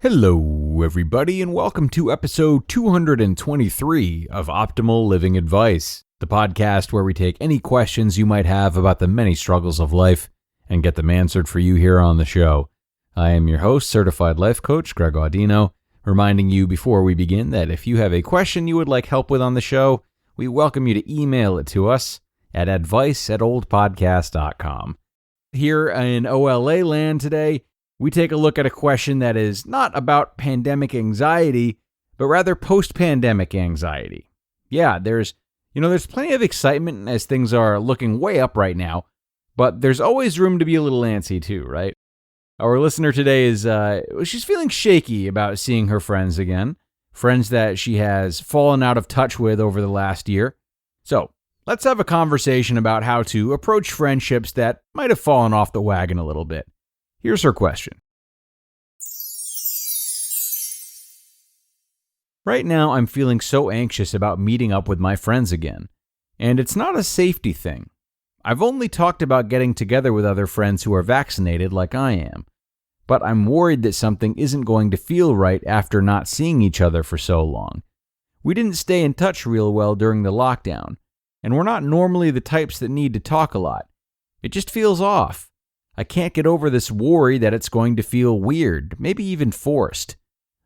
Hello, everybody, and welcome to episode 223 of Optimal Living Advice, the podcast where we take any questions you might have about the many struggles of life and get them answered for you here on the show. I am your host, Certified Life Coach Greg Audino, reminding you before we begin that if you have a question you would like help with on the show, we welcome you to email it to us at advice@oldpodcast.com. Here in OLA land today, we take a look at a question that is not about pandemic anxiety, but rather post-pandemic anxiety. Yeah, there's plenty of excitement as things are looking way up right now, but there's always room to be a little antsy too, right? Our listener today is, she's feeling shaky about seeing her friends again, friends that she has fallen out of touch with over the last year. So let's have a conversation about how to approach friendships that might have fallen off the wagon a little bit. Here's her question. Right now, I'm feeling so anxious about meeting up with my friends again, and it's not a safety thing. I've only talked about getting together with other friends who are vaccinated like I am, but I'm worried that something isn't going to feel right after not seeing each other for so long. We didn't stay in touch real well during the lockdown, and we're not normally the types that need to talk a lot. It just feels off. I can't get over this worry that it's going to feel weird, maybe even forced.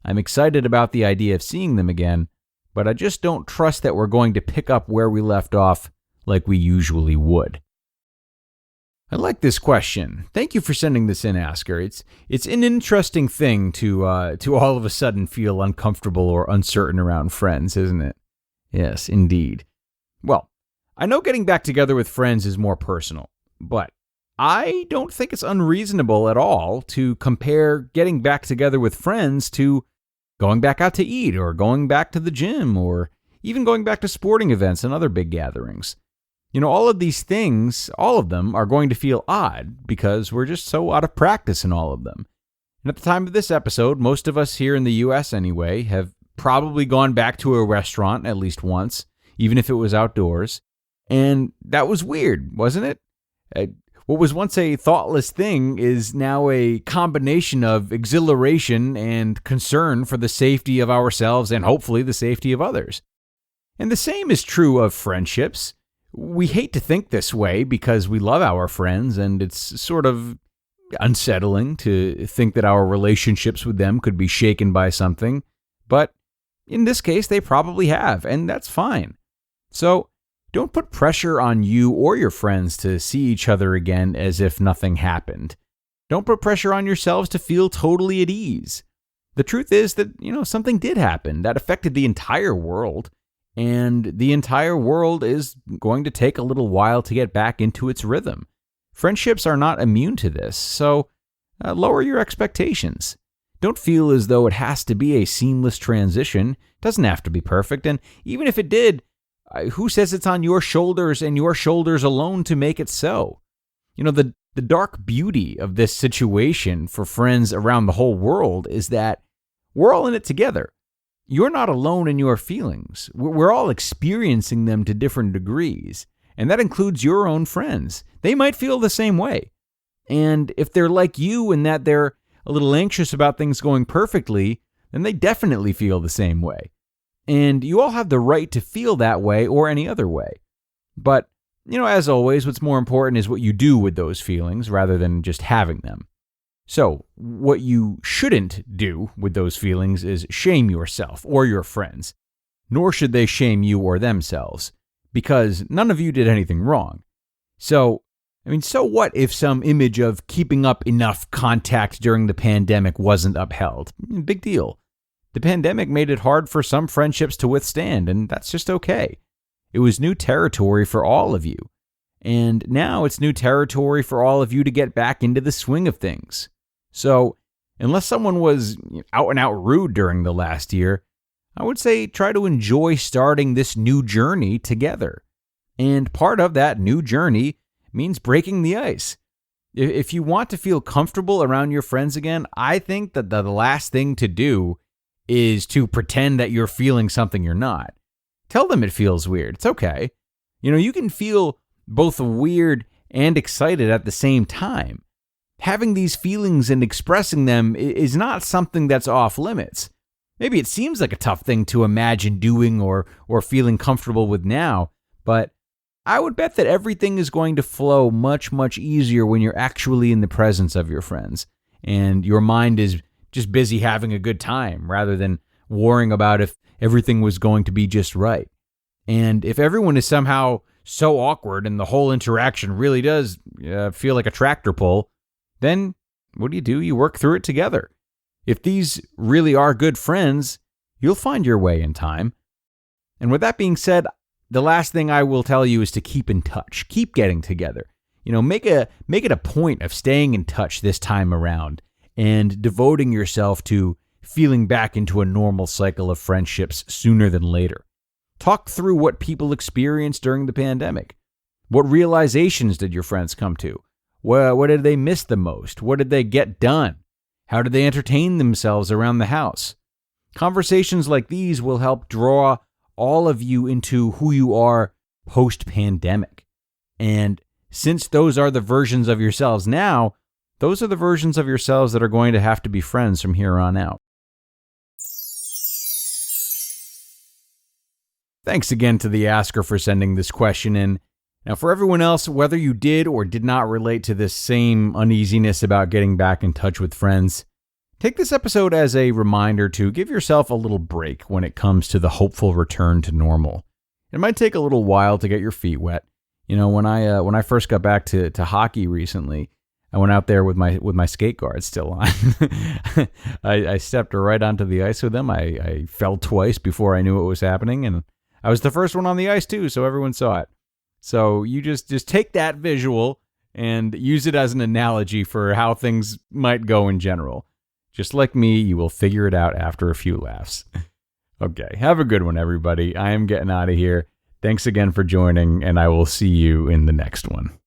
I'm excited about the idea of seeing them again, but I just don't trust that we're going to pick up where we left off like we usually would. I like this question. Thank you for sending this in, Asker. It's an interesting thing to all of a sudden feel uncomfortable or uncertain around friends, isn't it? Yes, indeed. Well, I know getting back together with friends is more personal, but I don't think it's unreasonable at all to compare getting back together with friends to going back out to eat or going back to the gym or even going back to sporting events and other big gatherings. All of these things, all of them are going to feel odd because we're just so out of practice in all of them. And at the time of this episode, most of us here in the US anyway have probably gone back to a restaurant at least once, even if it was outdoors. And that was weird, wasn't it? What was once a thoughtless thing is now a combination of exhilaration and concern for the safety of ourselves and hopefully the safety of others. And the same is true of friendships. We hate to think this way because we love our friends, and it's sort of unsettling to think that our relationships with them could be shaken by something. But in this case, they probably have, and that's fine. So don't put pressure on you or your friends to see each other again as if nothing happened. Don't put pressure on yourselves to feel totally at ease. The truth is that, something did happen that affected the entire world, and the entire world is going to take a little while to get back into its rhythm. Friendships are not immune to this, so lower your expectations. Don't feel as though it has to be a seamless transition. It doesn't have to be perfect, and even if it did, who says it's on your shoulders and your shoulders alone to make it so? The dark beauty of this situation for friends around the whole world is that we're all in it together. You're not alone in your feelings. We're all experiencing them to different degrees, and that includes your own friends. They might feel the same way. And if they're like you in that they're a little anxious about things going perfectly, then they definitely feel the same way. And you all have the right to feel that way or any other way. But, as always, what's more important is what you do with those feelings rather than just having them. So, what you shouldn't do with those feelings is shame yourself or your friends. Nor should they shame you or themselves, because none of you did anything wrong. So what if some image of keeping up enough contact during the pandemic wasn't upheld? Big deal. The pandemic made it hard for some friendships to withstand, and that's just okay. It was new territory for all of you. And now it's new territory for all of you to get back into the swing of things. So, unless someone was out and out rude during the last year, I would say try to enjoy starting this new journey together. And part of that new journey means breaking the ice. If you want to feel comfortable around your friends again, I think that the last thing to do is to pretend that you're feeling something you're not. Tell them it feels weird. It's okay. You can feel both weird and excited at the same time. having these feelings and expressing them is not something that's off limits. Maybe it seems like a tough thing to imagine doing or feeling comfortable with now, but I would bet that everything is going to flow much, much easier when you're actually in the presence of your friends and your mind is just busy having a good time rather than worrying about if everything was going to be just right. And if everyone is somehow so awkward and the whole interaction really does feel like a tractor pull, then what do? You work through it together. If these really are good friends, you'll find your way in time. And with that being said, the last thing I will tell you is to keep in touch. Keep getting together. Make it a point of staying in touch this time around and devoting yourself to feeling back into a normal cycle of friendships sooner than later. Talk through what people experienced during the pandemic. What realizations did your friends come to? What did they miss the most? What did they get done? How did they entertain themselves around the house? Conversations like these will help draw all of you into who you are post-pandemic. And since those are the versions of yourselves now, those are the versions of yourselves that are going to have to be friends from here on out. Thanks again to the asker for sending this question in. Now, for everyone else, whether you did or did not relate to this same uneasiness about getting back in touch with friends, take this episode as a reminder to give yourself a little break when it comes to the hopeful return to normal. It might take a little while to get your feet wet. When I first got back to hockey recently, I went out there with my skate guards still on. I stepped right onto the ice with them. I fell twice before I knew what was happening, and I was the first one on the ice too, so everyone saw it. So you just take that visual and use it as an analogy for how things might go in general. Just like me, you will figure it out after a few laughs. Okay, have a good one, everybody. I am getting out of here. Thanks again for joining, and I will see you in the next one.